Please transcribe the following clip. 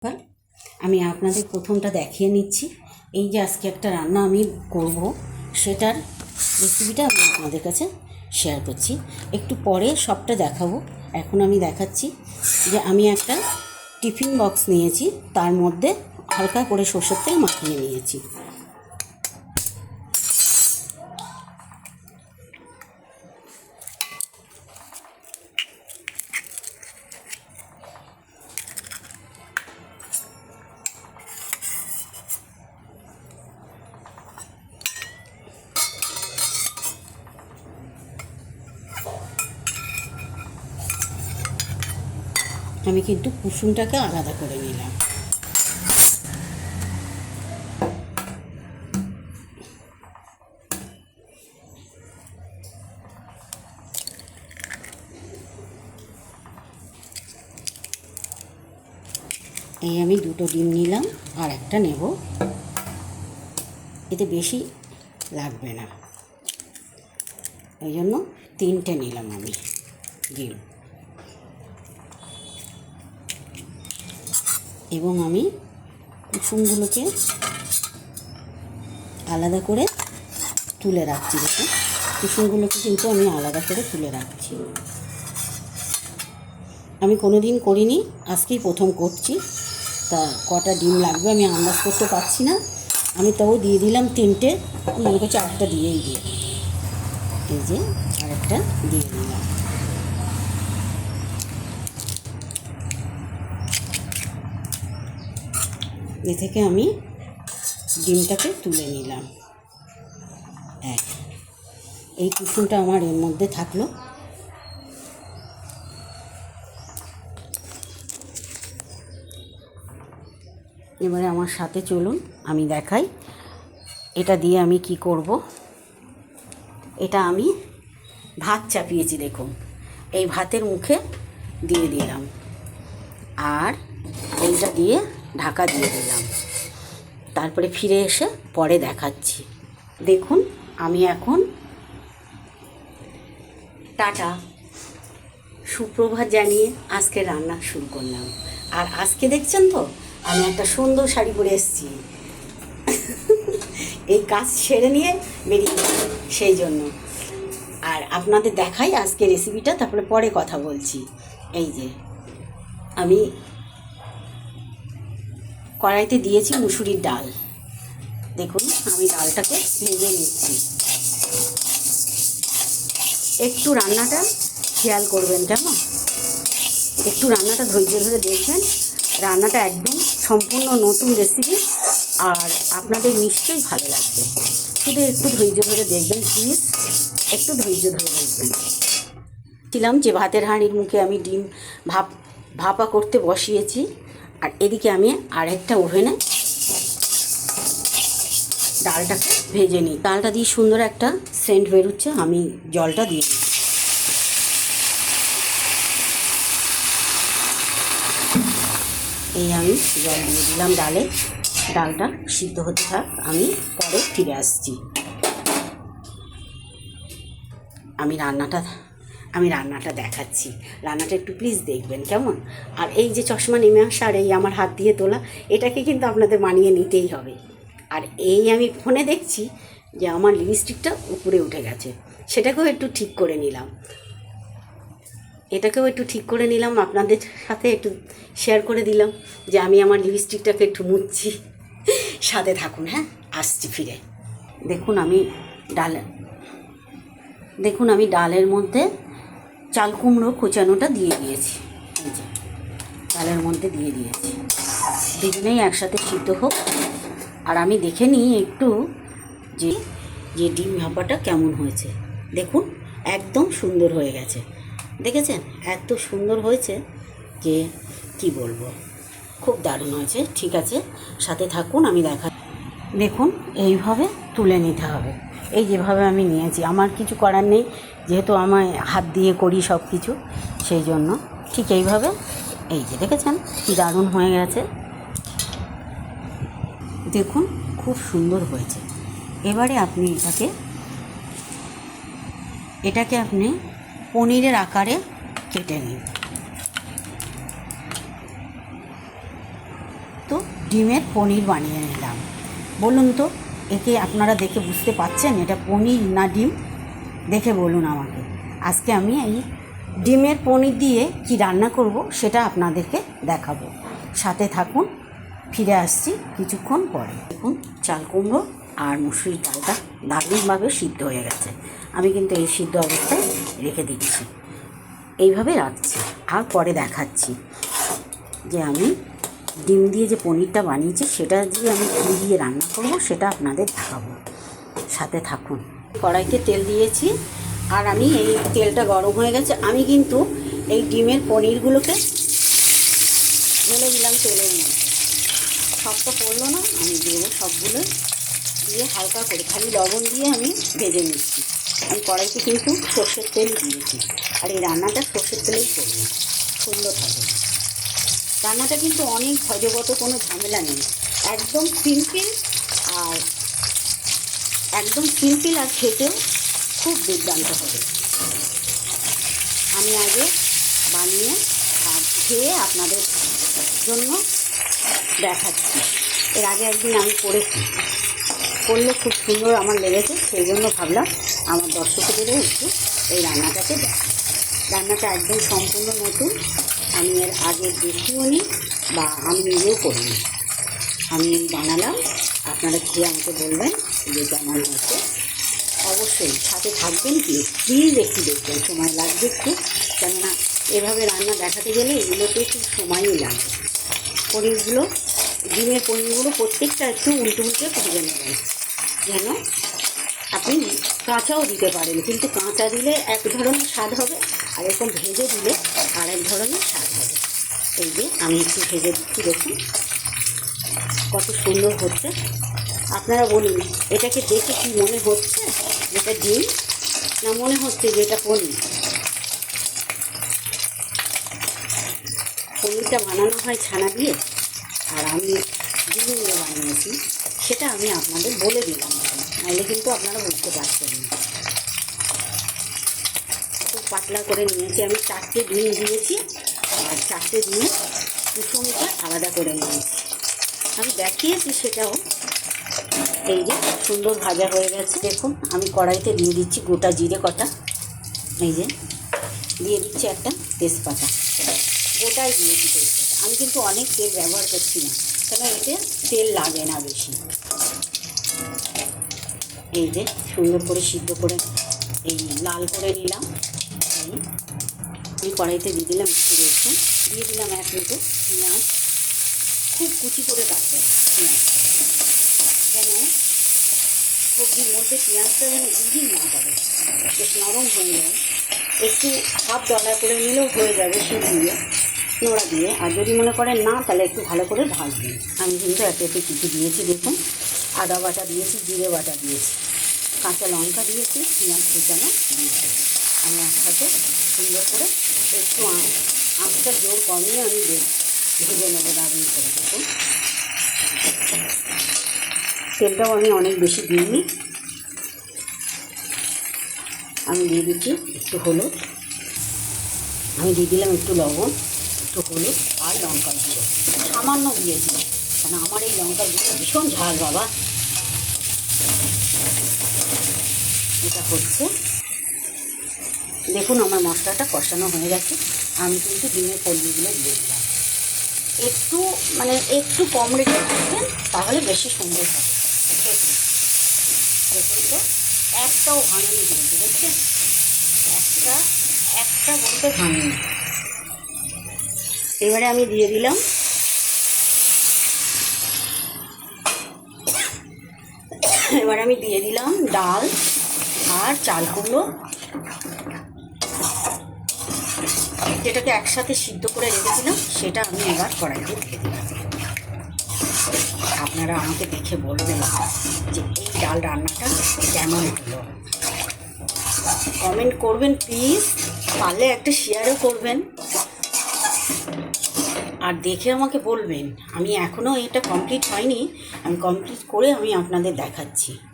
এবার আমি আপনাদের প্রথমটা দেখিয়ে নিচ্ছি। এই যে আজকে একটা রান্না আমি করব, সেটার রেসিপিটা আমি আপনাদের কাছে শেয়ার করছি। একটু পরে সবটা দেখাবো। এখন আমি দেখাচ্ছি যে আমি একটা টিফিন বক্স নিয়েছি, তার মধ্যে হালকা করে সরষের তেল মাখিয়ে নিয়েছি। আমি কিন্তু কুসুমটাকে আলাদা করে নিলাম। এই আমি দুটো ডিম নিলাম, আর একটা নেব। এতে বেশি লাগবে না, ওই জন্য তিনটে নিলাম আমি ডিম। এবং আমি কুসুমগুলোকে আলাদা করে তুলে রাখছি। দেখুন, কুসুমগুলোকে কিন্তু আমি আলাদা করে তুলে রাখছি। আমি কোনো দিন করিনি, আজকেই প্রথম করছি। তা কটা ডিম লাগবে আমি আন্দাজ করতে পারছি না। আমি তাও দিয়ে দিলাম তিনটে, মনে করছি আরেকটা দিয়েই দিই। এই যে আরেকটা দিয়ে দিলাম। এ থেকে আমি ডিমটাকে তুলে নিলাম। এই কুসুমটা আমার এর মধ্যে থাকলো। এবারে আমার সাথে চলুন, আমি দেখাই এটা দিয়ে আমি কি করব। এটা আমি ভাত চাপিয়েছি, দেখুন এই ভাতের মুখে দিয়ে দিলাম, আর এইটা দিয়ে ঢাকা দিয়ে দিলাম। তারপরে ফিরে এসে পরে দেখাচ্ছি। দেখুন, আমি এখন টাটা সুপ্রভাত জানিয়ে আজকে রান্না শুরু করলাম। আর আজকে দেখছেন তো আমি একটা সুন্দর শাড়ি পরে এসেছি। এই কাজ সেরে নিয়ে বেরিয়ে যাবো, সেই জন্য। আর আপনাদের দেখাই আজকে রেসিপিটা, তারপরে পরে কথা বলছি। এই যে আমি কড়াইতে দিয়েছি মুসুরির ডাল। দেখুন, আমি ডালটাকে ভেজে নিচ্ছি। একটু রান্নাটা খেয়াল করবেন, কেমন? একটু রান্নাটা ধৈর্য ধরে দেখবেন। রান্নাটা একদম সম্পূর্ণ নতুন রেসিপি, আর আপনাদের নিশ্চয়ই ভালো লাগবে। শুধু একটু ধৈর্য ধরে দেখবেন প্লিজ, একটু ধৈর্য ধরে দেখবেন। ছিলাম যে ভাতের হাঁড়ির মুখে আমি ডিম ভাপা করতে বসিয়েছি, আর এদিকে আমি আরেকটা ওভেনে ডালটাকে ভেজে নিই। ডালটা দিয়ে সুন্দর একটা সেন্ট বেরোচ্ছে। আমি জলটা দিয়ে দিই। এই আমি জল দিয়ে দিলাম ডালে। ডালটা সিদ্ধ হতে থাক, আমি পরে ফিরে আসছি। আমি রান্নাটা দেখাচ্ছি। রান্নাটা একটু প্লিজ দেখবেন, কেমন? আর এই যে চশমা নেমে আসা, আর এই আমার হাত দিয়ে তোলা, এটাকে কিন্তু আপনাদের মানিয়ে নিতেই হবে। আর এই আমি ফোনে দেখছি যে আমার লিপস্টিকটা উপরে উঠে গেছে, সেটাকেও একটু ঠিক করে নিলাম। এটাকেও একটু ঠিক করে নিলাম, আপনাদের সাথে একটু শেয়ার করে দিলাম যে আমি আমার লিপস্টিকটাকে একটু মুছছি। সাথে থাকুন, হ্যাঁ, আসছি ফিরে। দেখুন আমি ডালের মধ্যে চাল কুমড়ো কোচানোটা দিয়ে দিয়েছি। এই যে ডালের মধ্যে দিয়ে দিয়েছি। দুজনেই একসাথে সিদ্ধ হোক। আর আমি দেখে নিই একটু যে ডিম ভাপাটা কেমন হয়েছে। দেখুন, একদম সুন্দর হয়ে গেছে। দেখেছেন, এত সুন্দর হয়েছে যে কি বলবো, খুব দারুণ হয়েছে। ঠিক আছে, সাথে থাকুন, আমি দেখুন এইভাবে তুলে নিতে হবে। এই যেভাবে আমি নিয়েছি, আমার কিছু করার নেই, যেহেতু আমার হাত দিয়ে করি সব কিছু, সেই জন্য ঠিক এইভাবে। এই যে দেখেছেন কি দারুণ হয়ে গেছে। দেখুন, খুব সুন্দর হয়েছে। এবারে আপনি এটাকে আপনি পনিরের আকারে কেটে নিন। কিন্তু ডিমের পনির বানিয়ে নিলাম। বলুন তো একে আপনারা দেখে বুঝতে পারছেন এটা পনির না ডিম? দেখে বলুন আমাকে। আজকে আমি এই ডিমের পনির দিয়ে কি রান্না করব সেটা আপনাদেরকে দেখাবো। সাথে থাকুন, ফিরে আসছি কিছুক্ষণ পরে। দেখুন চাল কুমড়ো আর মুসুরির ডালটা দারুণভাবে সিদ্ধ হয়ে গেছে। আমি কিন্তু এই সিদ্ধ অবস্থায় রেখে দিচ্ছি, এইভাবে রাখছি, আর পরে দেখাচ্ছি যে আমি ডিম দিয়ে যে পনিরটা বানিয়েছি সেটা দিয়ে আমি কী দিয়ে রান্না করব সেটা আপনাদের দেখাবো। সাথে থাকুন। কড়াইতে তেল দিয়েছি আর আমি এই তেলটা গরম হয়ে গেছে। আমি কিন্তু এই ডিমের পনিরগুলোকে ঢেলে দিলাম তেলের মধ্যে। সবটা পড়লো না, আমি দেবো সবগুলো দিয়ে হালকা করে খালি লবণ দিয়ে আমি ভেজে নিচ্ছি। আমি কড়াইতে কিন্তু সর্ষের তেল দিয়েছি, আর এই রান্নাটা সর্ষের তেলেই করবো, সুন্দর হবে। রান্নাটা কিন্তু অনেক ভজগত কোনো ঝামেলা নেই, একদম সিম্পল আর খেতেও খুব দুর্দান্ত হবে। আমি আগে বানিয়ে আর খেয়ে আপনাদের জন্য দেখাচ্ছি। এর আগে একদিন আমি করলে খুব সুন্দর আমার লেগেছে, সেই জন্য ভাবলাম আমার দর্শকদেরও একটু এই রান্নাটাকে দেখা। রান্নাটা একদম সম্পূর্ণ নতুন, আমি এর আগে দেখিও নি বা আমি নিজেও করিনি। আমি বানালাম, আপনারা খেয়ে আমাকে বলবেন যে কেমন হচ্ছে। অবশ্যই সাথে থাকবেন, প্লিজ একটু দেখবেন, সময় লাগবে একটু, কেননা এভাবে রান্না দেখাতে গেলে এগুলোতে একটু সময়ই লাগে। পনিরগুলো, ডিমের পনিরগুলো প্রত্যেকটা একটু উল্টে ভেজে নেবেন, যেন আপনি কাঁচাও দিতে পারেন, কিন্তু কাঁচা দিলে এক ধরনের স্বাদ হবে, আর এরকম ভেজে দিলে আর এক ধরনের স্বাদ হবে। এই যে আমি একটু ভেজে দিচ্ছি, দেখুন কত সুন্দর হচ্ছে। আপনারা বলুন এটাকে দেখে কি মনে হচ্ছে যেটা ডিম, না মনে হচ্ছে যে এটা পনির? পনিরটা বানানো হয় ছানা দিয়ে, আর আমি ডিম দিয়ে বানিয়েছি, সেটা আমি আপনাদের বলে দিলাম, নাহলে কিন্তু আপনারা বুঝতে পারছেন না। খুব পাতলা করে নিয়েছি আমি, 4টে ডিম দিয়েছি, আর 4টে ডিমের কুসুমটা আলাদা করে নিয়েছি। আমি দেখিয়েছি সেটাও। এই যে সুন্দর ভাজা হয়ে গেছে, দেখুন আমি কড়াইতে দিয়ে দিচ্ছি গোটা জিরে কটা, এই যে দিয়ে দিচ্ছি একটা তেজপাতা, গোটাই দিয়েছি তেজপাতা। আমি কিন্তু অনেক তেল ব্যবহার করছি না, কেন এতে তেল লাগে না বেশি। এই যে সুন্দর করে সিদ্ধ করে এই লাল করে নিলাম। আমি কড়াইতে দিয়ে দিলাম একটু রসুন, দিয়ে দিলাম 1 মুঠো পেঁয়াজ, খুব কুচি করে কাটবেন পেঁয়াজটা, যেন সবজির মধ্যে পেঁয়াজটা যেন গিরি না করে, বেশ নরম হয়ে যায়। একটু হাফ ডলা করে নিলেও হয়ে যাবে শিল দিয়ে, নোড়া দিয়ে। আর যদি মনে করেন না, তাহলে একটু ভালো করে ভাজবেন। আমি কিন্তু একে কিছু দিয়েছি, দেখুন আদা বাটা দিয়েছি, জিরে বাটা দিয়েছি, কাঁচা লঙ্কা দিয়েছি, পেঁয়াজ কুচানো দিয়েছি। আমি একসাথে সুন্দর করে একটু আঁচটা জোর কমিয়ে আমি ভেজে নেবো দারুণ করে। দেখুন তেলটাও আমি অনেক বেশি দিইনি। আমি দিয়ে দিচ্ছি একটু হলুদ, আমি দিয়ে দিলাম একটু লবণ, একটু হলুদ আর লঙ্কার গুঁড়ো সামান্য দিয়েছি, কেন আমার এই লঙ্কার গুঁড়ো ভীষণ ঝাল বাবা। এটা হচ্ছে, দেখুন আমার মশলাটা কষানো হয়ে গেছে। আমি কিন্তু ডিমের পনিরগুলো দিয়ে দিলাম। একটু কম রেখে থাকবেন, তাহলে বেশি সুন্দর হবে। দেখুন তো একটাও ভাঙনি দিয়েছি, দেখছেন একটা বলতে ভাঙনি। এবারে আমি দিয়ে দিলাম ডাল আর চাল কুমড়ো, যেটাকে একসাথে সিদ্ধ করে রেখেছিলাম, সেটা আমি এবার কড়াইতে দিয়ে দিলাম। আপনারা আমাকে দেখে বলবেন যে এই ডাল রান্নাটা কেমন হলো, কমেন্ট করবেন প্লিজ, পারলে একটা শেয়ারও করবেন, আর দেখে আমাকে বলবেন। আমি এখনও এটা কমপ্লিট হয়নি, আমি কমপ্লিট করে আমি আপনাদের দেখাচ্ছি।